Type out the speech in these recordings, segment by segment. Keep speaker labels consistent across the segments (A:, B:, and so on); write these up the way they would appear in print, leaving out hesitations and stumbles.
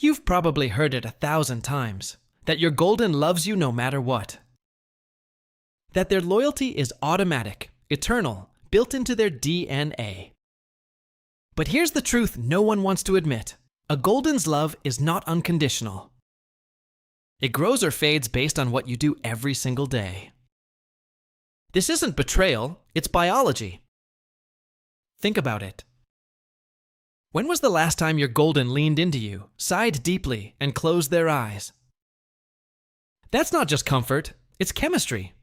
A: You've probably heard it 1,000 times, that your golden loves you no matter what. That their loyalty is automatic, eternal, built into their DNA. But here's the truth no one wants to admit. A golden's love is not unconditional. It grows or fades based on what you do every single day. This isn't betrayal, it's biology. Think about it. When was the last time your golden leaned into you, sighed deeply, and closed their eyes? That's not just comfort, it's chemistry.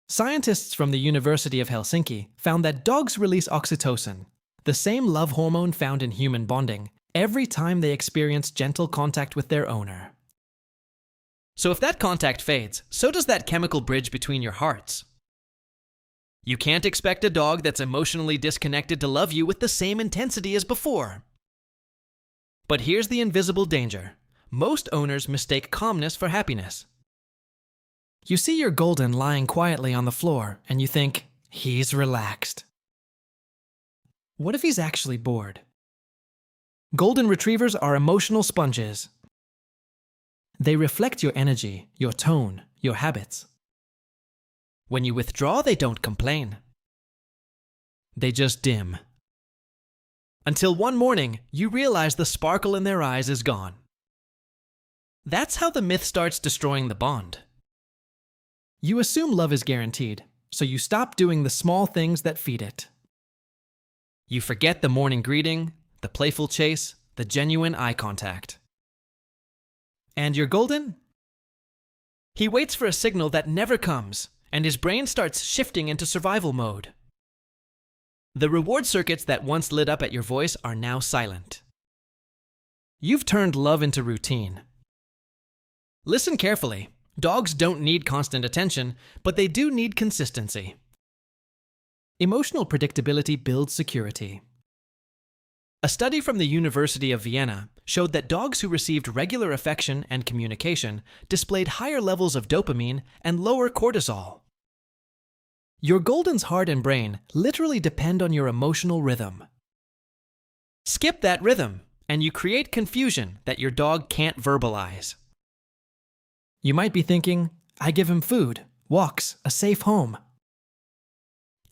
A: Scientists from the University of Helsinki found that dogs release oxytocin, the same love hormone found in human bonding, every time they experience gentle contact with their owner. So if that contact fades, so does that chemical bridge between your hearts. You can't expect a dog that's emotionally disconnected to love you with the same intensity as before. But here's the invisible danger. Most owners mistake calmness for happiness. You see your golden lying quietly on the floor, and you think, he's relaxed. What if he's actually bored? Golden retrievers are emotional sponges. They reflect your energy, your tone, your habits. When you withdraw, they don't complain. They just dim. Until one morning, you realize the sparkle in their eyes is gone. That's how the myth starts destroying the bond. You assume love is guaranteed, so you stop doing the small things that feed it. You forget the morning greeting, the playful chase, the genuine eye contact. And your golden? He waits for a signal that never comes, and his brain starts shifting into survival mode. The reward circuits that once lit up at your voice are now silent. You've turned love into routine. Listen carefully. Dogs don't need constant attention, but they do need consistency. Emotional predictability builds security. A study from the University of Vienna showed that dogs who received regular affection and communication displayed higher levels of dopamine and lower cortisol. Your golden's heart and brain literally depend on your emotional rhythm. Skip that rhythm, and you create confusion that your dog can't verbalize. You might be thinking, I give him food, walks, a safe home.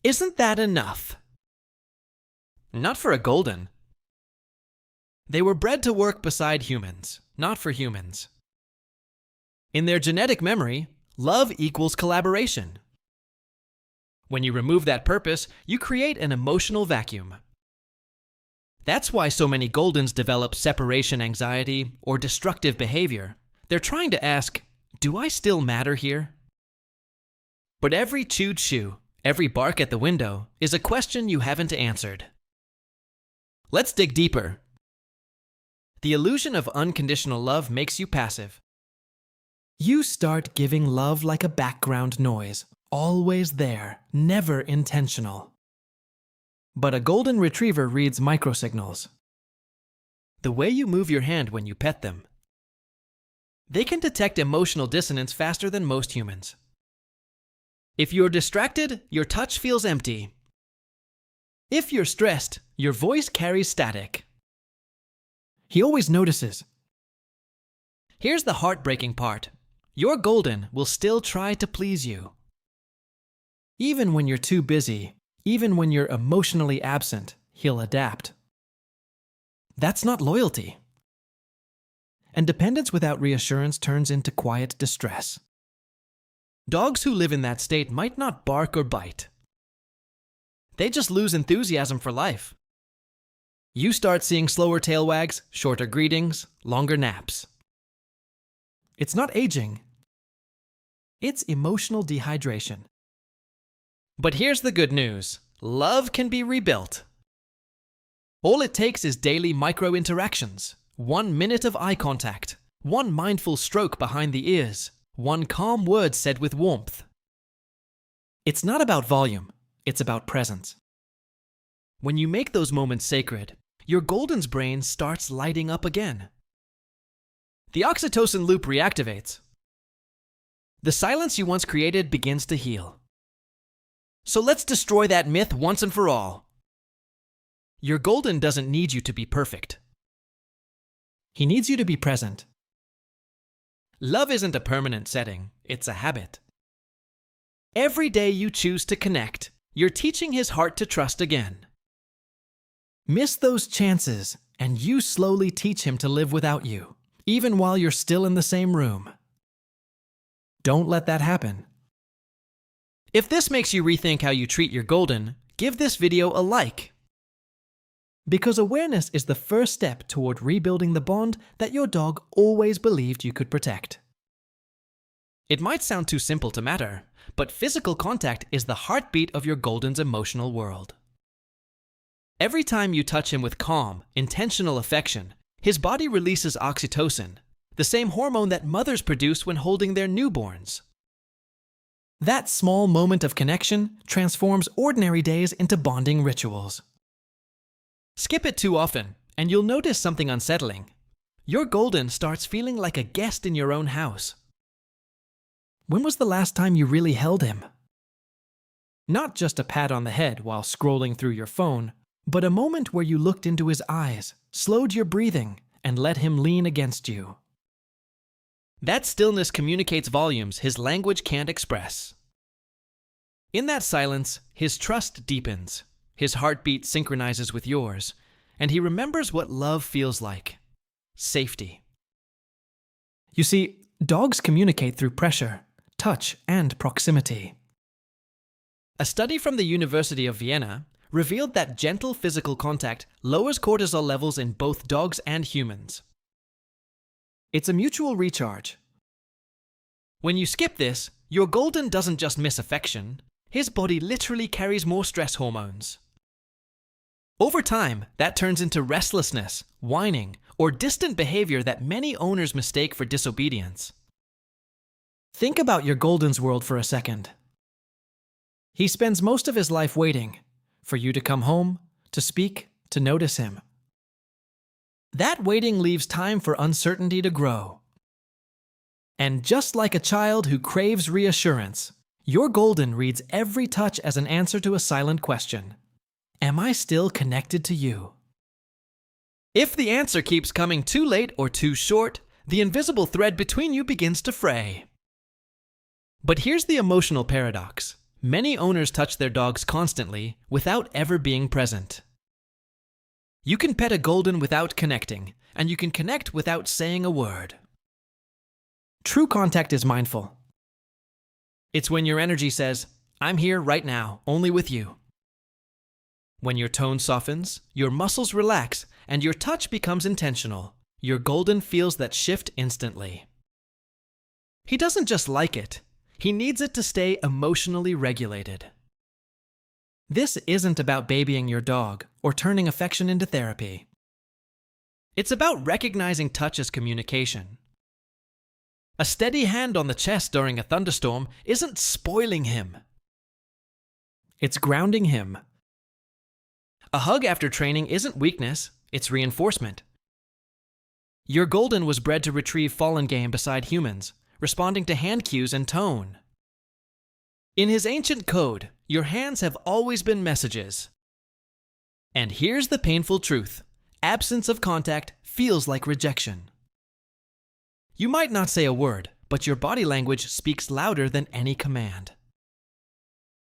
A: Isn't that enough? Not for a golden. They were bred to work beside humans, not for humans. In their genetic memory, love equals collaboration. When you remove that purpose, you create an emotional vacuum. That's why so many goldens develop separation anxiety or destructive behavior. They're trying to ask, do I still matter here? But every chewed shoe, every bark at the window, is a question you haven't answered. Let's dig deeper. The illusion of unconditional love makes you passive. You start giving love like a background noise, always there, never intentional. But a golden retriever reads microsignals. The way you move your hand when you pet them. They can detect emotional dissonance faster than most humans. If you're distracted, your touch feels empty. If you're stressed, your voice carries static. He always notices. Here's the heartbreaking part. Your golden will still try to please you. Even when you're too busy, even when you're emotionally absent, he'll adapt. That's not loyalty. And dependence without reassurance turns into quiet distress. Dogs who live in that state might not bark or bite. They just lose enthusiasm for life. You start seeing slower tail wags, shorter greetings, longer naps. It's not aging. It's emotional dehydration. But here's the good news. Love can be rebuilt. All it takes is daily micro-interactions. 1 minute of eye contact, 1 mindful stroke behind the ears, 1 calm word said with warmth. It's not about volume, it's about presence. When you make those moments sacred, your golden's brain starts lighting up again. The oxytocin loop reactivates. The silence you once created begins to heal. So let's destroy that myth once and for all. Your golden doesn't need you to be perfect. He needs you to be present. Love isn't a permanent setting, it's a habit. Every day you choose to connect, you're teaching his heart to trust again. Miss those chances, and you slowly teach him to live without you, even while you're still in the same room. Don't let that happen. If this makes you rethink how you treat your golden, give this video a like. Because awareness is the first step toward rebuilding the bond that your dog always believed you could protect. It might sound too simple to matter, but physical contact is the heartbeat of your golden's emotional world. Every time you touch him with calm, intentional affection, his body releases oxytocin, the same hormone that mothers produce when holding their newborns. That small moment of connection transforms ordinary days into bonding rituals. Skip it too often, and you'll notice something unsettling. Your golden starts feeling like a guest in your own house. When was the last time you really held him? Not just a pat on the head while scrolling through your phone, but a moment where you looked into his eyes, slowed your breathing, and let him lean against you. That stillness communicates volumes his language can't express. In that silence, his trust deepens, his heartbeat synchronizes with yours, and he remembers what love feels like: safety. You see, dogs communicate through pressure, touch, and proximity. A study from the University of Vienna revealed that gentle physical contact lowers cortisol levels in both dogs and humans. It's a mutual recharge. When you skip this, your golden doesn't just miss affection, his body literally carries more stress hormones. Over time, that turns into restlessness, whining, or distant behavior that many owners mistake for disobedience. Think about your golden's world for a second. He spends most of his life waiting for you to come home, to speak, to notice him. That waiting leaves time for uncertainty to grow. And just like a child who craves reassurance, your golden reads every touch as an answer to a silent question. Am I still connected to you? If the answer keeps coming too late or too short, the invisible thread between you begins to fray. But here's the emotional paradox. Many owners touch their dogs constantly without ever being present. You can pet a golden without connecting, and you can connect without saying a word. True contact is mindful. It's when your energy says, "I'm here right now, only with you." When your tone softens, your muscles relax, and your touch becomes intentional, your golden feels that shift instantly. He doesn't just like it. He needs it to stay emotionally regulated. This isn't about babying your dog or turning affection into therapy. It's about recognizing touch as communication. A steady hand on the chest during a thunderstorm isn't spoiling him. It's grounding him. A hug after training isn't weakness, it's reinforcement. Your golden was bred to retrieve fallen game beside humans, responding to hand cues and tone. In his ancient code, your hands have always been messages. And here's the painful truth. Absence of contact feels like rejection. You might not say a word, but your body language speaks louder than any command.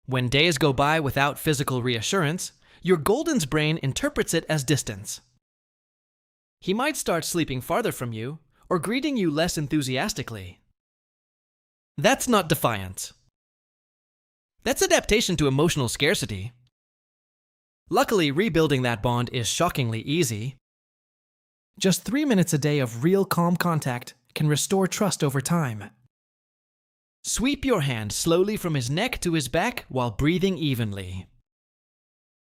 A: When days go by without physical reassurance, your golden's brain interprets it as distance. He might start sleeping farther from you or greeting you less enthusiastically. That's not defiance. That's adaptation to emotional scarcity. Luckily, rebuilding that bond is shockingly easy. Just 3 minutes a day of real calm contact can restore trust over time. Sweep your hand slowly from his neck to his back while breathing evenly.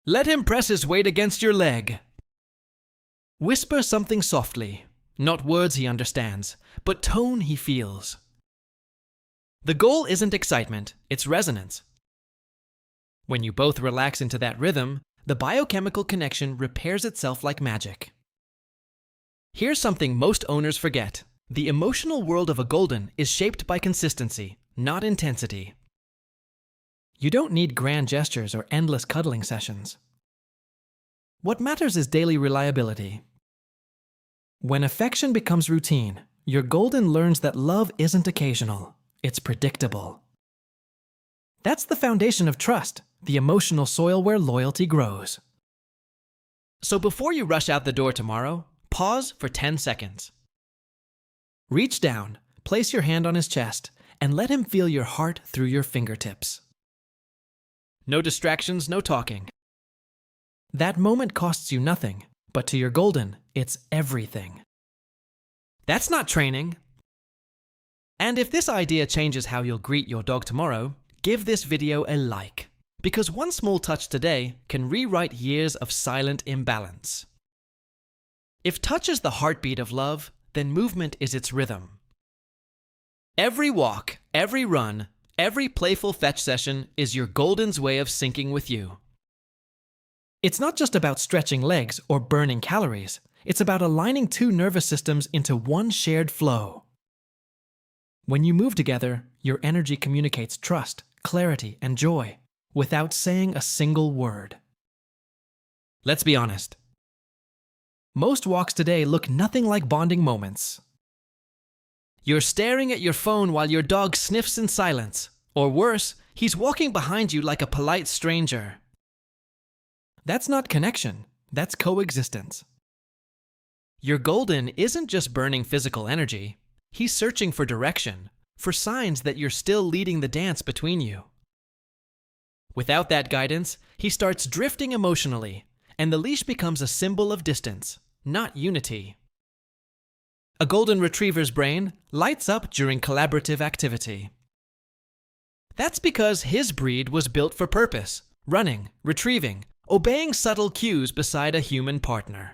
A: Let him press his weight against your leg. Whisper something softly, not words he understands, but tone he feels. The goal isn't excitement, it's resonance. When you both relax into that rhythm, the biochemical connection repairs itself like magic. Here's something most owners forget. The emotional world of a golden is shaped by consistency, not intensity. You don't need grand gestures or endless cuddling sessions. What matters is daily reliability. When affection becomes routine, your Golden learns that love isn't occasional, it's predictable. That's the foundation of trust, the emotional soil where loyalty grows. So before you rush out the door tomorrow, pause for 10 seconds. Reach down, place your hand on his chest, and let him feel your heart through your fingertips. No distractions, no talking. That moment costs you nothing, but to your Golden, it's everything. That's not training. And if this idea changes how you'll greet your dog tomorrow, give this video a like, because one small touch today can rewrite years of silent imbalance. If touch is the heartbeat of love, then movement is its rhythm. Every walk, every run, every playful fetch session is your Golden's way of syncing with you. It's not just about stretching legs or burning calories. It's about aligning two nervous systems into one shared flow. When you move together, your energy communicates trust, clarity, and joy without saying a single word. Let's be honest. Most walks today look nothing like bonding moments. You're staring at your phone while your dog sniffs in silence, or worse, he's walking behind you like a polite stranger. That's not connection, that's coexistence. Your Golden isn't just burning physical energy, he's searching for direction, for signs that you're still leading the dance between you. Without that guidance, he starts drifting emotionally, and the leash becomes a symbol of distance, not unity. A Golden Retriever's brain lights up during collaborative activity. That's because his breed was built for purpose, running, retrieving, obeying subtle cues beside a human partner.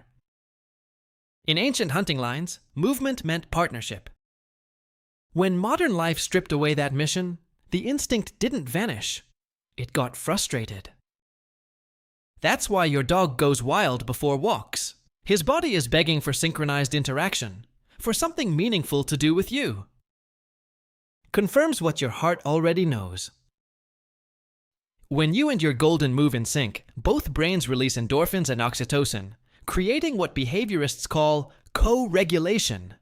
A: In ancient hunting lines, movement meant partnership. When modern life stripped away that mission, the instinct didn't vanish. It got frustrated. That's why your dog goes wild before walks. His body is begging for synchronized interaction, for something meaningful to do with you. Confirms what your heart already knows. When you and your Golden move in sync, both brains release endorphins and oxytocin, creating what behaviorists call co-regulation.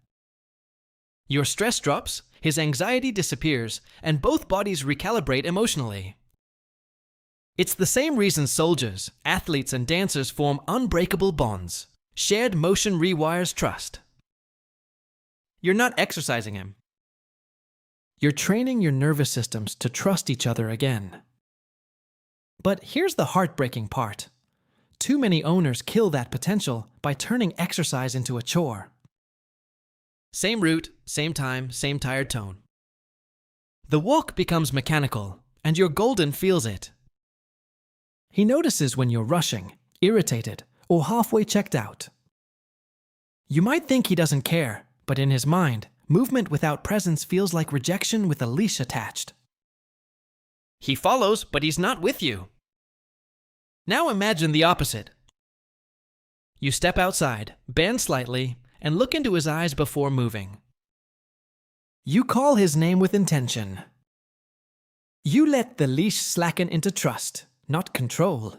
A: Your stress drops, his anxiety disappears, and both bodies recalibrate emotionally. It's the same reason soldiers, athletes, and dancers form unbreakable bonds. Shared motion rewires trust. You're not exercising him. You're training your nervous systems to trust each other again. But here's the heartbreaking part. Too many owners kill that potential by turning exercise into a chore. Same route, same time, same tired tone. The walk becomes mechanical, and your Golden feels it. He notices when you're rushing, irritated, or halfway checked out. You might think he doesn't care, but in his mind, movement without presence feels like rejection with a leash attached. He follows, but he's not with you. Now imagine the opposite. You step outside, bend slightly, and look into his eyes before moving. You call his name with intention. You let the leash slacken into trust, not control.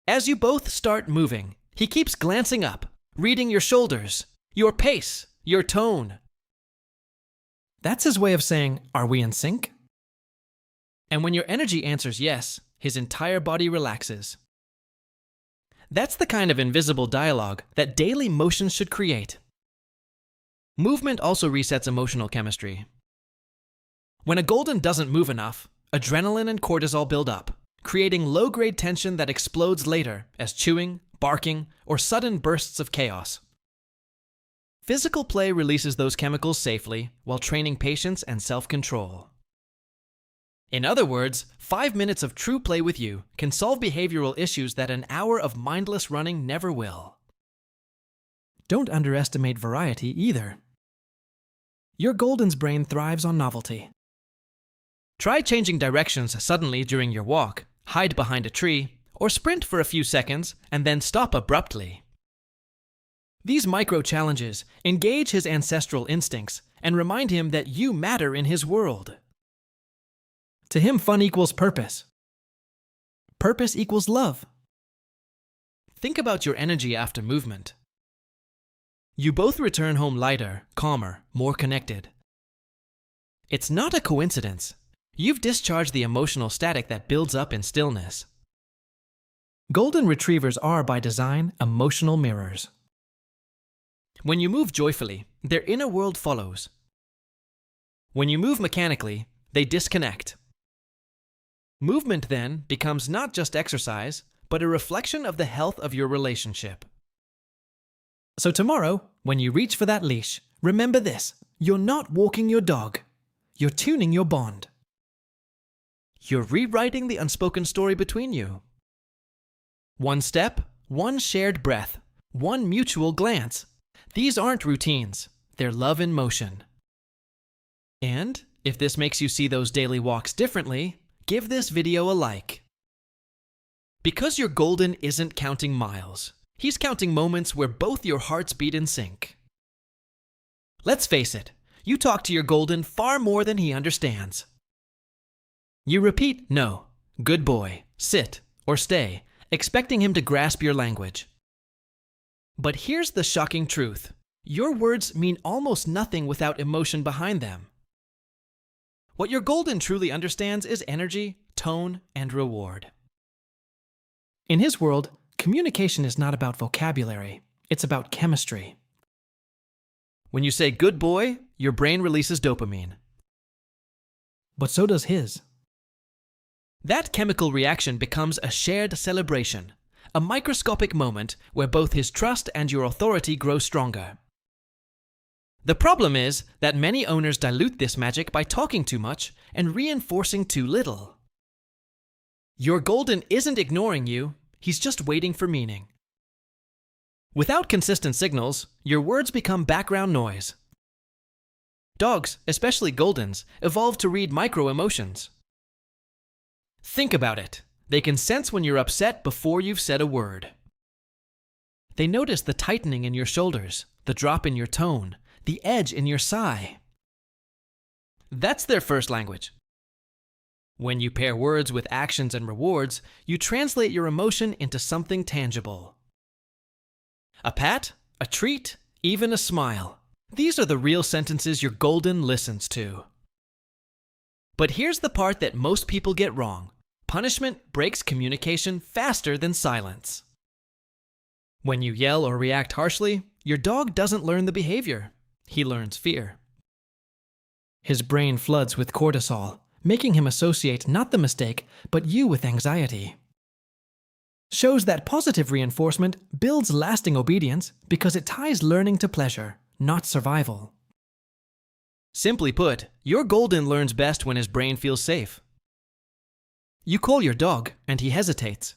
A: As you both start moving, he keeps glancing up, reading your shoulders, your pace, your tone. That's his way of saying, "Are we in sync?" And when your energy answers yes, his entire body relaxes. That's the kind of invisible dialogue that daily motion should create. Movement also resets emotional chemistry. When a Golden doesn't move enough, adrenaline and cortisol build up, creating low-grade tension that explodes later as chewing, barking, or sudden bursts of chaos. Physical play releases those chemicals safely while training patience and self-control. In other words, 5 minutes of true play with you can solve behavioral issues that an hour of mindless running never will. Don't underestimate variety either. Your Golden's brain thrives on novelty. Try changing directions suddenly during your walk, hide behind a tree, or sprint for a few seconds and then stop abruptly. These micro-challenges engage his ancestral instincts and remind him that you matter in his world. To him, fun equals purpose. Purpose equals love. Think about your energy after movement. You both return home lighter, calmer, more connected. It's not a coincidence. You've discharged the emotional static that builds up in stillness. Golden retrievers are, by design, emotional mirrors. When you move joyfully, their inner world follows. When you move mechanically, they disconnect. Movement, then, becomes not just exercise, but a reflection of the health of your relationship. So tomorrow, when you reach for that leash, remember this: you're not walking your dog. You're tuning your bond. You're rewriting the unspoken story between you. One step, one shared breath, one mutual glance. These aren't routines. They're love in motion. And if this makes you see those daily walks differently, give this video a like. Because your golden isn't counting miles. He's counting moments where both your hearts beat in sync. Let's face it, you talk to your golden far more than he understands. You repeat no, good boy, sit, or stay, expecting him to grasp your language. But here's the shocking truth. Your words mean almost nothing without emotion behind them. What your golden truly understands is energy, tone, and reward. In his world, communication is not about vocabulary, it's about chemistry. When you say good boy, your brain releases dopamine. But so does his. That chemical reaction becomes a shared celebration, a microscopic moment where both his trust and your authority grow stronger. The problem is that many owners dilute this magic by talking too much and reinforcing too little. Your golden isn't ignoring you, he's just waiting for meaning. Without consistent signals, your words become background noise. Dogs, especially goldens, evolved to read micro-emotions. Think about it. They can sense when you're upset before you've said a word. They notice the tightening in your shoulders, the drop in your tone, the edge in your sigh. That's their first language. When you pair words with actions and rewards, you translate your emotion into something tangible. A pat, a treat, even a smile. These are the real sentences your golden listens to. But here's the part that most people get wrong. Punishment breaks communication faster than silence. When you yell or react harshly, your dog doesn't learn the behavior. He learns fear. His brain floods with cortisol, making him associate not the mistake, but you with anxiety. Shows that positive reinforcement builds lasting obedience because it ties learning to pleasure, not survival. Simply put, your golden learns best when his brain feels safe. You call your dog, and he hesitates.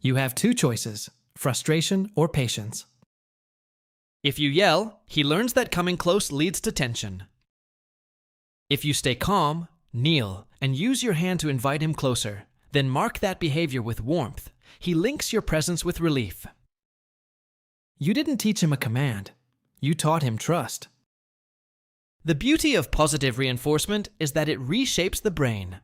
A: You have two choices, frustration or patience. If you yell, he learns that coming close leads to tension. If you stay calm, kneel, and use your hand to invite him closer, then mark that behavior with warmth. He links your presence with relief. You didn't teach him a command. You taught him trust. The beauty of positive reinforcement is that it reshapes the brain.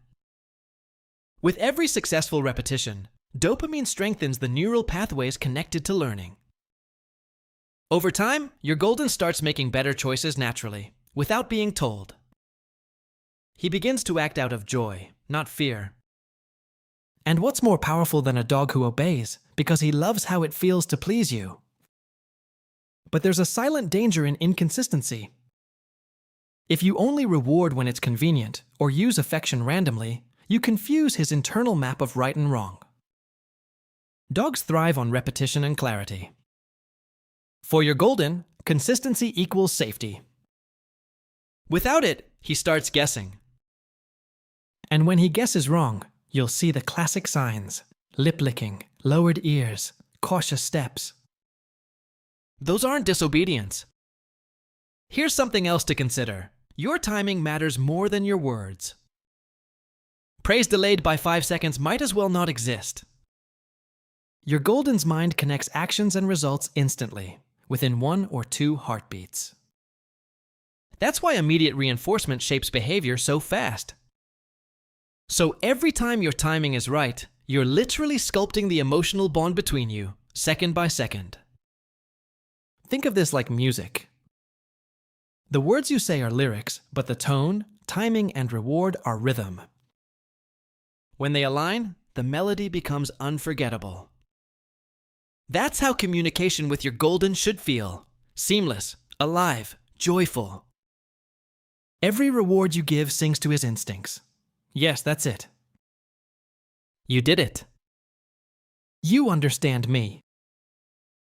A: With every successful repetition, dopamine strengthens the neural pathways connected to learning. Over time, your golden starts making better choices naturally, without being told. He begins to act out of joy, not fear. And what's more powerful than a dog who obeys because he loves how it feels to please you? But there's a silent danger in inconsistency. If you only reward when it's convenient or use affection randomly, you confuse his internal map of right and wrong. Dogs thrive on repetition and clarity. For your golden, consistency equals safety. Without it, he starts guessing. And when he guesses wrong, you'll see the classic signs: lip licking, lowered ears, cautious steps. Those aren't disobedience. Here's something else to consider. Your timing matters more than your words. Praise delayed by 5 seconds might as well not exist. Your golden's mind connects actions and results instantly, within 1 or 2 heartbeats. That's why immediate reinforcement shapes behavior so fast. So every time your timing is right, you're literally sculpting the emotional bond between you, second by second. Think of this like music. The words you say are lyrics, but the tone, timing, and reward are rhythm. When they align, the melody becomes unforgettable. That's how communication with your golden should feel. Seamless, alive, joyful. Every reward you give sings to his instincts. Yes, that's it. You did it. You understand me.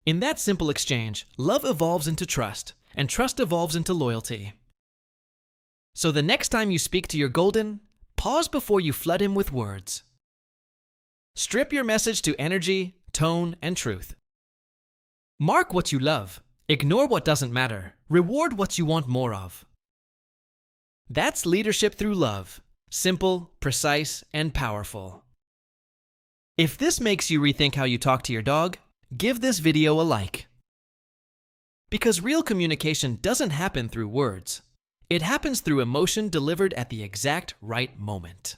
A: In that simple exchange, love evolves into trust, and trust evolves into loyalty. So the next time you speak to your golden, pause before you flood him with words. Strip your message to energy, tone, and truth. Mark what you love, ignore what doesn't matter, reward what you want more of. That's leadership through love, simple, precise, and powerful. If this makes you rethink how you talk to your dog, give this video a like. Because real communication doesn't happen through words. It happens through emotion delivered at the exact right moment.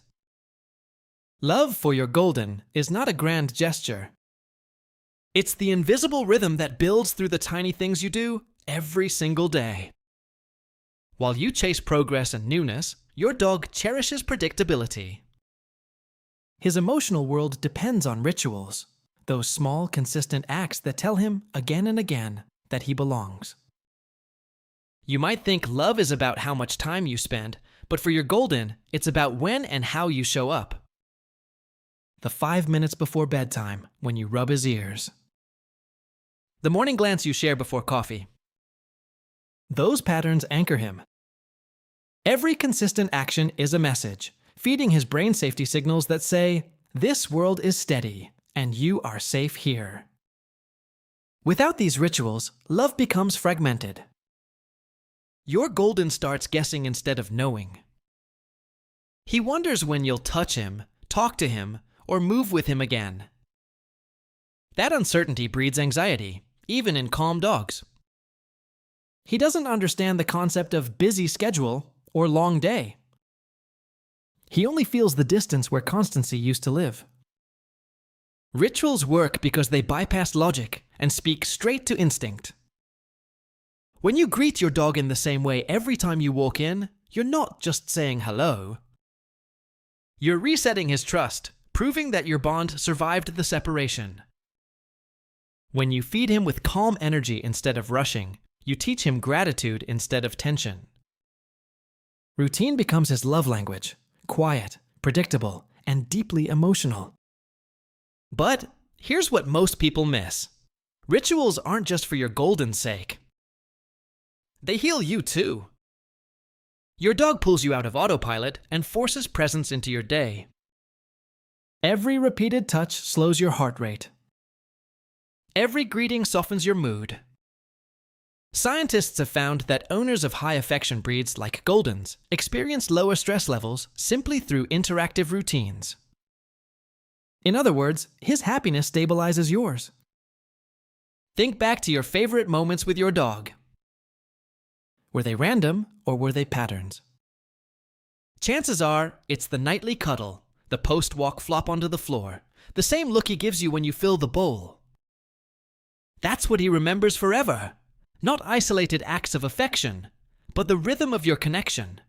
A: Love for your golden is not a grand gesture. It's the invisible rhythm that builds through the tiny things you do every single day. While you chase progress and newness, your dog cherishes predictability. His emotional world depends on rituals, those small, consistent acts that tell him again and again that he belongs. You might think love is about how much time you spend, but for your golden, it's about when and how you show up. The 5 minutes before bedtime when you rub his ears. The morning glance you share before coffee. Those patterns anchor him. Every consistent action is a message, feeding his brain safety signals that say, "This world is steady, and you are safe here." Without these rituals, love becomes fragmented. Your golden starts guessing instead of knowing. He wonders when you'll touch him, talk to him, or move with him again. That uncertainty breeds anxiety, even in calm dogs. He doesn't understand the concept of busy schedule or long day. He only feels the distance where constancy used to live. Rituals work because they bypass logic and speak straight to instinct. When you greet your dog in the same way every time you walk in, you're not just saying hello. You're resetting his trust, proving that your bond survived the separation. When you feed him with calm energy instead of rushing, you teach him gratitude instead of tension. Routine becomes his love language, quiet, predictable, and deeply emotional. But here's what most people miss. Rituals aren't just for your golden's sake. They heal you too. Your dog pulls you out of autopilot and forces presence into your day. Every repeated touch slows your heart rate. Every greeting softens your mood. Scientists have found that owners of high affection breeds like Goldens experience lower stress levels simply through interactive routines. In other words, his happiness stabilizes yours. Think back to your favorite moments with your dog. Were they random or were they patterns? Chances are it's the nightly cuddle, the post-walk flop onto the floor, the same look he gives you when you fill the bowl. That's what he remembers forever. Not isolated acts of affection, but the rhythm of your connection.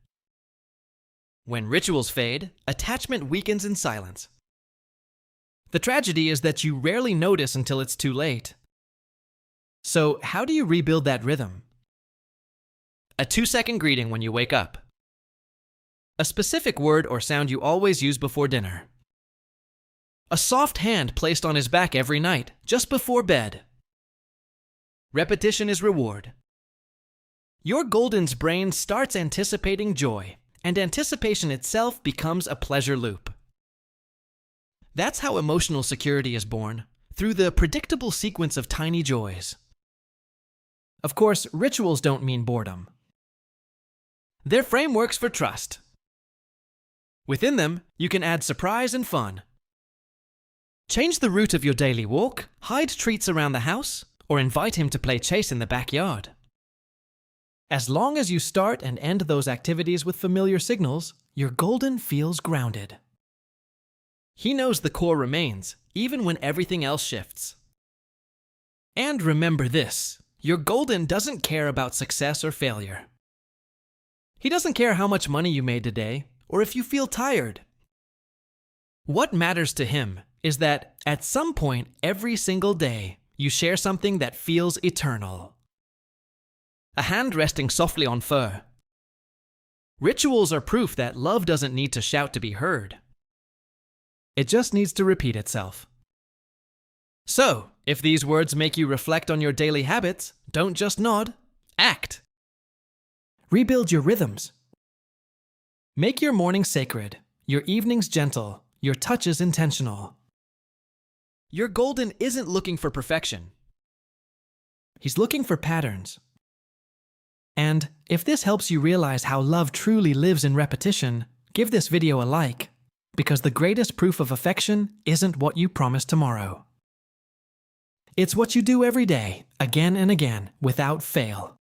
A: When rituals fade, attachment weakens in silence. The tragedy is that you rarely notice until it's too late. So, how do you rebuild that rhythm? A 2-second greeting when you wake up. A specific word or sound you always use before dinner. A soft hand placed on his back every night, just before bed. Repetition is reward. Your golden's brain starts anticipating joy, and anticipation itself becomes a pleasure loop. That's how emotional security is born, through the predictable sequence of tiny joys. Of course, rituals don't mean boredom. They're frameworks for trust. Within them, you can add surprise and fun. Change the route of your daily walk, hide treats around the house, or invite him to play chase in the backyard. As long as you start and end those activities with familiar signals, your golden feels grounded. He knows the core remains, even when everything else shifts. And remember this, Your golden doesn't care about success or failure. He doesn't care how much money you made today or if you feel tired. What matters to him is that at some point every single day, you share something that feels eternal. A hand resting softly on fur. Rituals are proof that love doesn't need to shout to be heard. It just needs to repeat itself. So, if these words make you reflect on your daily habits, don't just nod, act. Rebuild your rhythms. Make your mornings sacred, your evenings gentle, your touches intentional. Your golden isn't looking for perfection. He's looking for patterns. And if this helps you realize how love truly lives in repetition, give this video a like, because the greatest proof of affection isn't what you promise tomorrow. It's what you do every day, again and again, without fail.